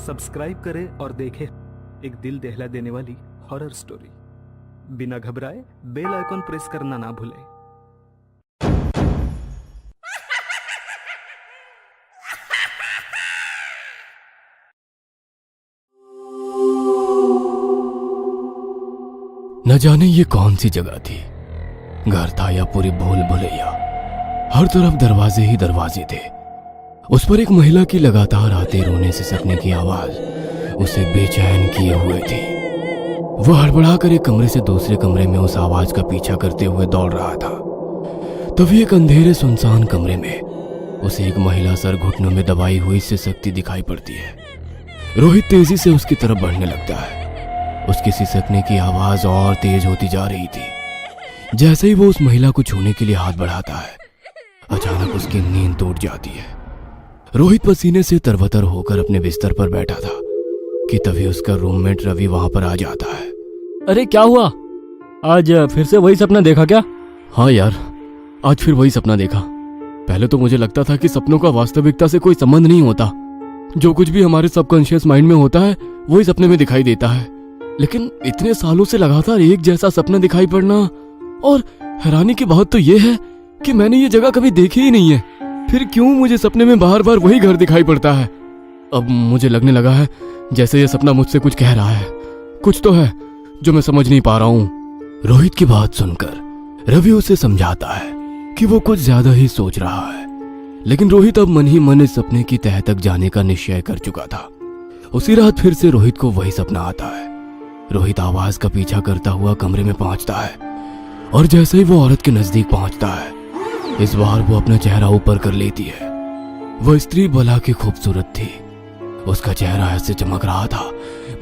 Subscribe करें और देखें एक दिल दहला देने वाली हॉरर स्टोरी। बिना घबराए बेल आइकॉन प्रेस करना ना भूलें। न जाने ये कौन सी जगह थी, घर था या पूरी भूल भुलैया। हर तरफ दरवाजे ही दरवाजे थे। उस पर एक महिला की लगातार आते रोने से सकने की आवाज उसे बेचैन किए हुए थी। वह हड़बड़ा कर एक कमरे से दूसरे कमरे में उस आवाज का पीछा करते हुए दौड़ रहा था। तभी एक अंधेरे सुनसान कमरे में उसे एक महिला सर घुटनों में दबाई हुई सिसकती दिखाई पड़ती है। रोहित तेजी से उसकी तरफ बढ़ने लगता है। उसकी सिसकने की आवाज और तेज होती जा रही थी। जैसे ही वो उस महिला को छूने के लिए हाथ बढ़ाता है, अचानक उसकी नींद टूट जाती है। रोहित पसीने से तरबतर होकर अपने बिस्तर पर बैठा था कि तभी उसका रूममेट रवि वहां पर आ जाता है। अरे क्या हुआ? आज फिर से वही सपना देखा क्या? हाँ यार, आज फिर वही सपना देखा। पहले तो मुझे लगता था कि सपनों का वास्तविकता से कोई संबंध नहीं होता। जो कुछ भी हमारे सबकॉन्शियस माइंड में होता है वही सपने में दिखाई देता है। लेकिन इतने सालों से लगातार एक जैसा सपना दिखाई पड़ना, और हैरानी की बात तो यह है कि मैंने ये जगह कभी देखी ही नहीं है। फिर क्यों मुझे सपने में बार बार वही घर दिखाई पड़ता है? अब मुझे लगने लगा है जैसे ये सपना मुझसे कुछ कह रहा है। कुछ तो है जो मैं समझ नहीं पा रहा हूँ। रोहित की बात सुनकर रवि उसे समझाता है कि वो कुछ ज्यादा ही सोच रहा है। लेकिन रोहित अब मन ही मन इस सपने की तह तक जाने का निश्चय कर चुका था। उसी रात फिर से रोहित को वही सपना आता है। रोहित आवाज का पीछा करता हुआ कमरे में पहुंचता है, और जैसे ही वो औरत के नजदीक पहुंचता है, इस बार वो अपना चेहरा ऊपर कर लेती है। वह स्त्री भला की खूबसूरत थी। उसका चेहरा ऐसे चमक रहा था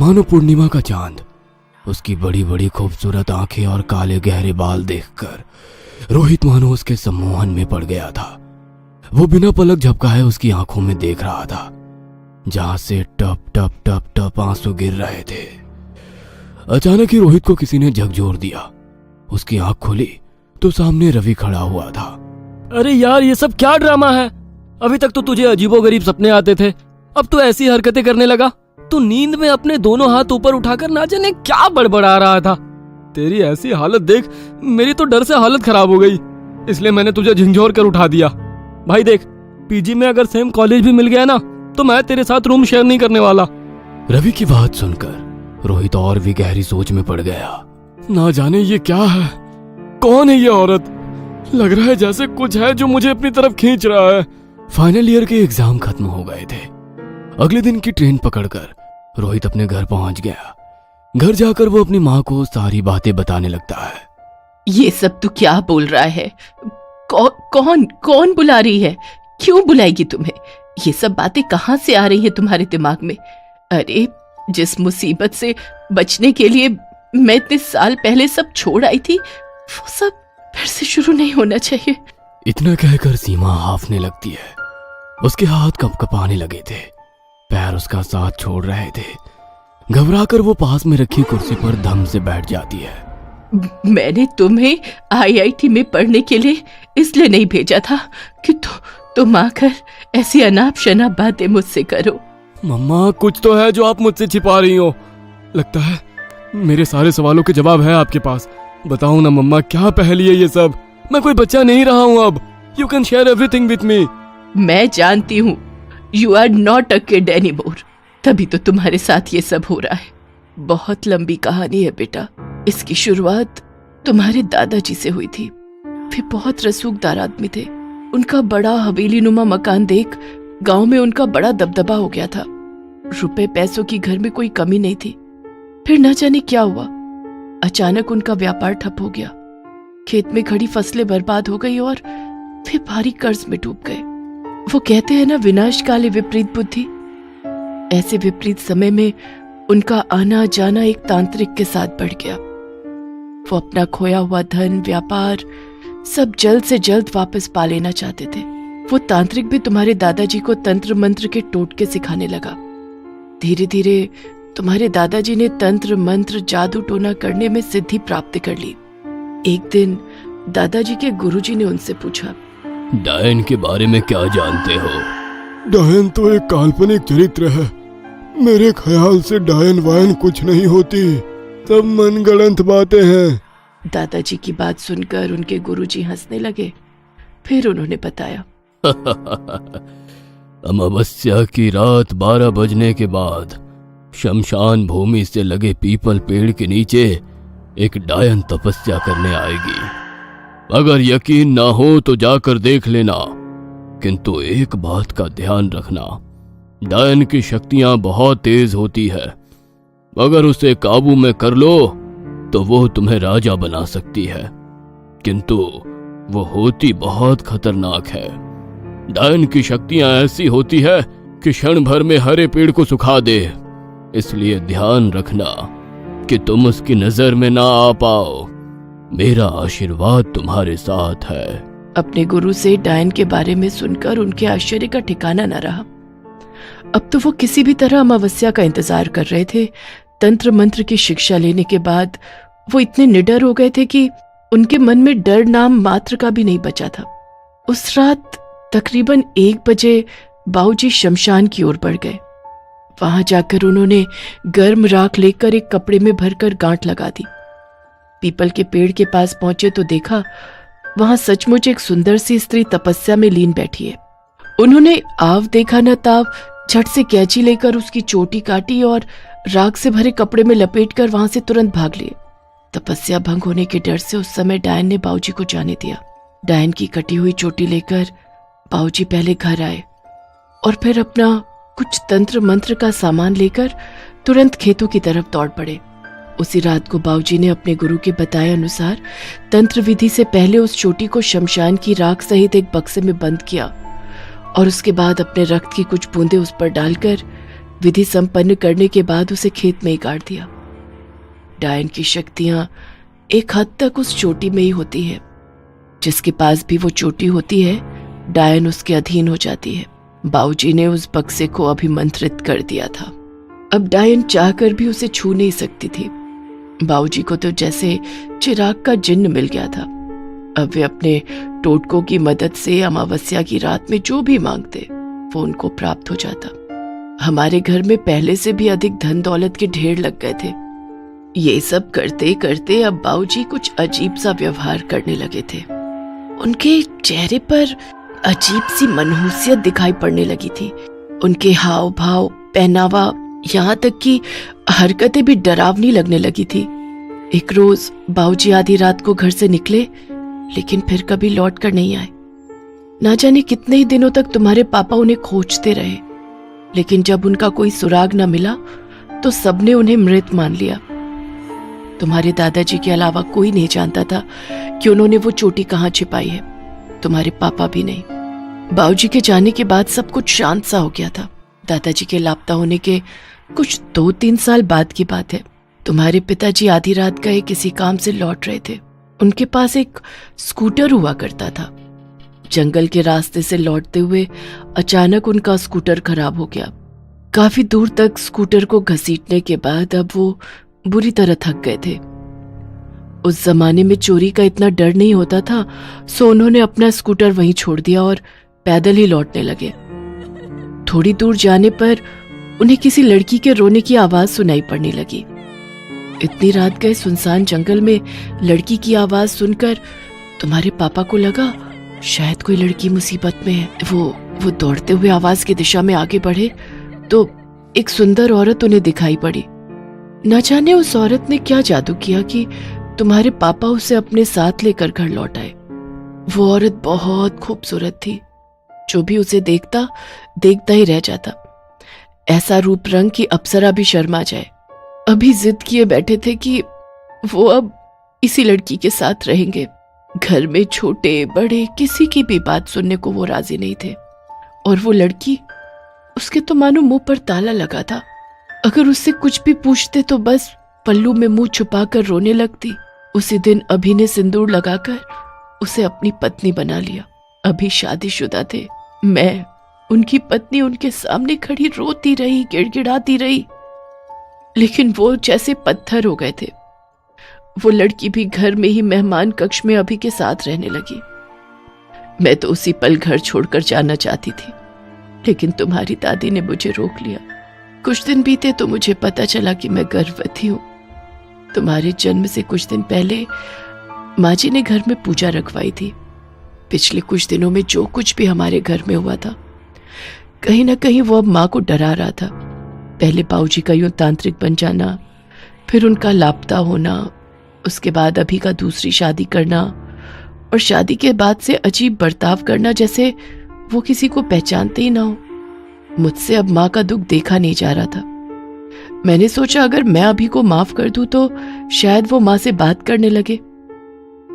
मानो पूर्णिमा का चांद। उसकी बड़ी बड़ी खूबसूरत आंखें और काले गहरे बाल देखकर रोहित मानो उसके सम्मोहन में पड़ गया था। वो बिना पलक झपकाए उसकी आंखों में देख रहा था, जहां से टप टप टप टप आंसू गिर रहे थे। अचानक ही रोहित को किसी ने झकझोर दिया। उसकी आंख खुली तो सामने रवि खड़ा हुआ था। अरे यार, ये सब क्या ड्रामा है? अभी तक तो तुझे अजीबोगरीब सपने आते थे, अब तो ऐसी हरकतें करने लगा। तू नींद में अपने दोनों हाथ ऊपर उठाकर ना जाने क्या बड़बड़ा रहा था। तेरी ऐसी हालत देख मेरी तो डर से हालत खराब हो गई, इसलिए मैंने तुझे झंझोर कर उठा दिया। भाई देख, पीजी में अगर सेम कॉलेज भी मिल गया ना तो मैं तेरे साथ रूम शेयर नहीं करने वाला। रवि की बात सुनकर रोहित और भी गहरी सोच में पड़ गया। ना जाने ये क्या है, कौन है ये औरत? लग रहा है जैसे कुछ है जो मुझे अपनी तरफ खींच रहा है। फाइनल ईयर के एग्जाम खत्म हो गए थे। अगले दिन की ट्रेन पकड़कर रोहित अपने घर पहुंच गया। घर जाकर वो अपनी माँ को सारी बातें बताने लगता है। ये सब तू क्या बोल रहा है? कौन बुला रही है? क्यों बुलाएगी तुम्हें? ये सब बातें कहाँ से आ रही है तुम्हारे दिमाग में? अरे, जिस मुसीबत से बचने के लिए मैं इतने साल पहले सब छोड़ आई थी, वो सब फिर से शुरू नहीं होना चाहिए। इतना कहकर सीमा हाफने लगती है। उसके हाथ कपकपाने लगे थे, पैर उसका साथ छोड़ रहे थे। घबराकर वो पास में रखी कुर्सी पर धम से बैठ जाती है। मैंने तुम्हें आईआईटी में पढ़ने के लिए इसलिए नहीं भेजा था कि तुम आकर ऐसी अनाप शनाप बातें मुझसे करो। मम्मा, कुछ तो है जो आप मुझसे छिपा रही हो। लगता है मेरे सारे सवालों के जवाब है आपके पास। बताओ ना मम्मा, क्या पहेली है ये सब? मैं कोई बच्चा नहीं रहा हूँ अब। You can share everything with me. मैं जानती हूँ you are not a kid anymore, तभी तो तुम्हारे साथ ये सब हो रहा है। बहुत लंबी कहानी है बेटा। इसकी शुरुआत तुम्हारे दादाजी से हुई थी। वे बहुत रसूखदार आदमी थे। उनका बड़ा हवेली नुमा मकान देख गांव में उनका बड़ा दबदबा हो गया था। रुपए पैसों की घर में कोई कमी नहीं थी। फिर न जाने क्या हुआ, अचानक उनका व्यापार ठप हो गया। खेत में खड़ी फसलें बर्बाद हो गई और वे भारी कर्ज में डूब गए। वो कहते हैं ना, विनाश काले विपरीत बुद्धि। ऐसे विपरीत समय में उनका आना जाना एक तांत्रिक के साथ बढ़ गया। वो अपना खोया हुआ धन, व्यापार सब जल्द से जल्द वापस पा लेना चाहते थे। वो तांत्रिक भी तुम्हारे दादाजी को तंत्र मंत्र के टोटके सिखाने लगा। धीरे धीरे तुम्हारे दादाजी ने तंत्र मंत्र जादू टोना करने में सिद्धि प्राप्त कर ली। एक दिन दादाजी के गुरुजी ने उनसे पूछा, डायन के बारे में क्या जानते हो? डायन तो एक काल्पनिक चरित्र है। मेरे ख्याल से डायन वायन कुछ नहीं होती, सब मनगढ़ंत बातें हैं। दादाजी की बात सुनकर उनके गुरुजी हंसने लगे। फिर उन्होंने बताया, अमावस्या की रात 12 बजने के बाद शमशान भूमि से लगे पीपल पेड़ के नीचे एक डायन तपस्या करने आएगी। अगर यकीन ना हो तो जाकर देख लेना, किंतु एक बात का ध्यान रखना, डायन की शक्तियां बहुत तेज होती है। अगर उसे काबू में कर लो तो वो तुम्हें राजा बना सकती है, किंतु वो होती बहुत खतरनाक है। डायन की शक्तियां ऐसी होती है कि क्षण भर में हरे पेड़ को सुखा दे, इसलिए ध्यान रखना कि तुम उसकी नजर में ना आ पाओ। मेरा आशीर्वाद तुम्हारे साथ है। अपने गुरु से डायन के बारे में सुनकर उनके आश्चर्य का ठिकाना न रहा। अब तो वो किसी भी तरह अमावस्या का इंतजार कर रहे थे। तंत्र मंत्र की शिक्षा लेने के बाद वो इतने निडर हो गए थे कि उनके मन में डर नाम मात्र का भी नहीं बचा था। उस रात तकरीबन 1 बजे बाऊजी शमशान की ओर बढ़ गए। वहां जाकर उन्होंने गर्म राख लेकर एक कपड़े में भरकर गांठ लगा दी। पीपल के पेड़ के पास पहुंचे तो देखा वहां सचमुच एक सुंदर सी स्त्री तपस्या में लीन बैठी है। उन्होंने आव देखा न ताव झट से कैंची लेकर उसकी चोटी काटी और राख से भरे कपड़े में लपेटकर वहां से तुरंत भाग लिए। तपस्या भंग होने के डर से उस समय डायन ने बाऊजी को जाने दिया। डायन की कटी हुई चोटी लेकर बाऊजी पहले घर आए और फिर अपना कुछ तंत्र मंत्र का सामान लेकर तुरंत खेतों की तरफ दौड़ पड़े। उसी रात को बाऊजी ने अपने गुरु के बताए अनुसार तंत्र विधि से पहले उस चोटी को शमशान की राख सहित एक बक्से में बंद किया और उसके बाद अपने रक्त की कुछ बूंदें उस पर डालकर विधि संपन्न करने के बाद उसे खेत में ही गाड़ दिया। डायन की शक्तियां एक हद तक उस चोटी में ही होती है। जिसके पास भी वो चोटी होती है, डायन उसके अधीन हो जाती है। बाऊजी ने उस बक्से को अभिमंत्रित कर दिया था। अब डायन चाहकर भी उसे छू नहीं सकती थी। बाऊजी को तो जैसे चिराग का जिन्न मिल गया था। अब वे अपने टोटकों की मदद से अमावस्या की रात में जो भी मांगते वो उनको प्राप्त हो जाता। हमारे घर में पहले से भी अधिक धन दौलत के ढेर लग गए थे। ये सब करते करते अब बाऊजी कुछ अजीब सा व्यवहार करने लगे थे। उनके चेहरे पर अजीब सी मनहूसियत दिखाई पड़ने लगी थी। उनके हाव भाव, पहनावा, यहाँ तक कि हरकतें भी डरावनी लगने लगी थी। एक रोज बाऊजी आधी रात को घर से निकले, लेकिन फिर कभी लौट कर नहीं आए। ना जाने कितने ही दिनों तक तुम्हारे पापा उन्हें खोजते रहे, लेकिन जब उनका कोई सुराग न मिला तो सबने उन्हें मृत मान लिया। तुम्हारे दादाजी के अलावा कोई नहीं जानता था कि उन्होंने वो चोटी कहाँ छिपाई है, तुम्हारे पापा भी नहीं। बाऊजी के जाने के बाद सब कुछ शांत सा हो गया था। दादाजी के लापता होने के कुछ 2-3 साल बाद की बात है। तुम्हारे पिताजी आधी रात गए किसी काम से लौट रहे थे। उनके पास एक स्कूटर हुआ करता था। जंगल के रास्ते से लौटते हुए अचानक उनका स्कूटर खराब हो गया। काफी दूर तक स्कूटर को घसीटने के बाद अब वो बुरी तरह थक गए थे। उस जमाने में चोरी का इतना डर नहीं होता था, सो उन्होंने अपना स्कूटर वहीं छोड़ दिया और पैदल ही लौटने लगे। थोड़ी दूर जाने पर उन्हें किसी लड़की के रोने की आवाज सुनाई पड़ने लगी। इतनी रात गए सुनसान जंगल में लड़की की आवाज सुनकर तुम्हारे पापा को लगा शायद कोई लड़की मुसीबत में है। वो दौड़ते हुए आवाज की दिशा में आगे बढ़े तो एक सुंदर औरत उन्हें दिखाई पड़ी। न जाने उस औरत ने क्या जादू किया कि तुम्हारे पापा उसे अपने साथ लेकर घर लौट आए। वो औरत बहुत खूबसूरत थी। जो भी उसे देखता ही रह जाता। ऐसा रूप रंग कि अप्सरा भी शर्मा जाए। अभी जिद किए बैठे थे कि वो अब इसी लड़की के साथ रहेंगे। घर में छोटे बड़े किसी की भी बात सुनने को वो राजी नहीं थे। और वो लड़की, उसके तो मानो मुंह पर ताला लगा था। अगर उससे कुछ भी पूछते तो बस पल्लू में मुंह छुपाकर रोने लगती। उसी दिन अभी ने सिंदूर लगाकर उसे अपनी पत्नी बना लिया। अभी शादीशुदा थे। मैं उनकी पत्नी उनके सामने खड़ी रोती रही, गिड़गिड़ाती रही, लेकिन वो जैसे पत्थर हो गए थे। वो लड़की भी घर में ही मेहमान कक्ष में अभी के साथ रहने लगी। मैं तो उसी पल घर छोड़कर जाना चाहती थी, लेकिन तुम्हारी दादी ने मुझे रोक लिया। कुछ दिन बीते तो मुझे पता चला कि मैं गर्भवती हूँ। तुम्हारे जन्म से कुछ दिन पहले माँ जी ने घर में पूजा रखवाई थी। पिछले कुछ दिनों में जो कुछ भी हमारे घर में हुआ था, कहीं ना कहीं वो अब माँ को डरा रहा था। पहले बाबूजी का यूं तांत्रिक बन जाना, फिर उनका लापता होना, उसके बाद अभी का दूसरी शादी करना, और शादी के बाद से अजीब बर्ताव करना जैसे वो किसी को पहचानते ही ना हो। मुझसे अब माँ का दुख देखा नहीं जा रहा था। मैंने सोचा अगर मैं अभी को माफ कर दूं तो शायद वो माँ से बात करने लगे।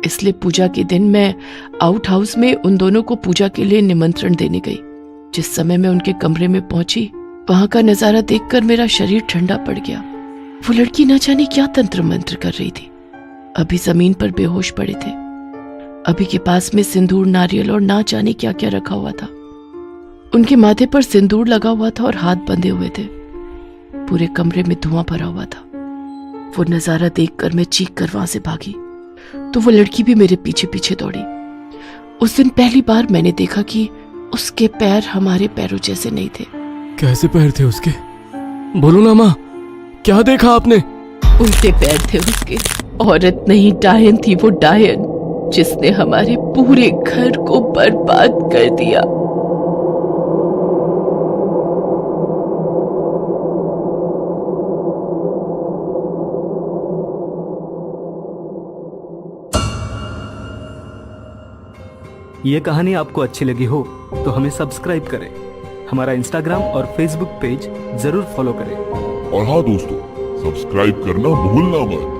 इसलिए पूजा के दिन मैं आउट हाउस में उन दोनों को पूजा के लिए निमंत्रण देने गई। जिस समय मैं उनके कमरे में पहुंची, वहां का नजारा देखकर मेरा शरीर ठंडा पड़ गया। वो लड़की न जाने क्या तंत्र मंत्र कर रही थी। अभी जमीन पर बेहोश पड़े थे। अभी के पास में सिंदूर, नारियल और ना जाने क्या क्या रखा हुआ था। उनके माथे पर सिंदूर लगा हुआ था और हाथ बंधे हुए थे। पूरे कमरे में धुआं भरा हुआ था। वो नजारा देखकर मैं चीख कर वहां से भागी तो वो लड़की भी मेरे पीछे पीछे दौड़ी। उस दिन पहली बार मैंने देखा कि उसके पैर हमारे पैरों जैसे नहीं थे। कैसे पैर थे उसके? बोलो ना माँ, क्या देखा आपने? उल्टे पैर थे उसके। औरत नहीं, डायन थी वो, डायन, जिसने हमारे पूरे घर को बर्बाद कर दिया। ये कहानी आपको अच्छी लगी हो तो हमें सब्सक्राइब करें, हमारा इंस्टाग्राम और फेसबुक पेज जरूर फॉलो करें। और हाँ दोस्तों, सब्सक्राइब करना भूलना मत।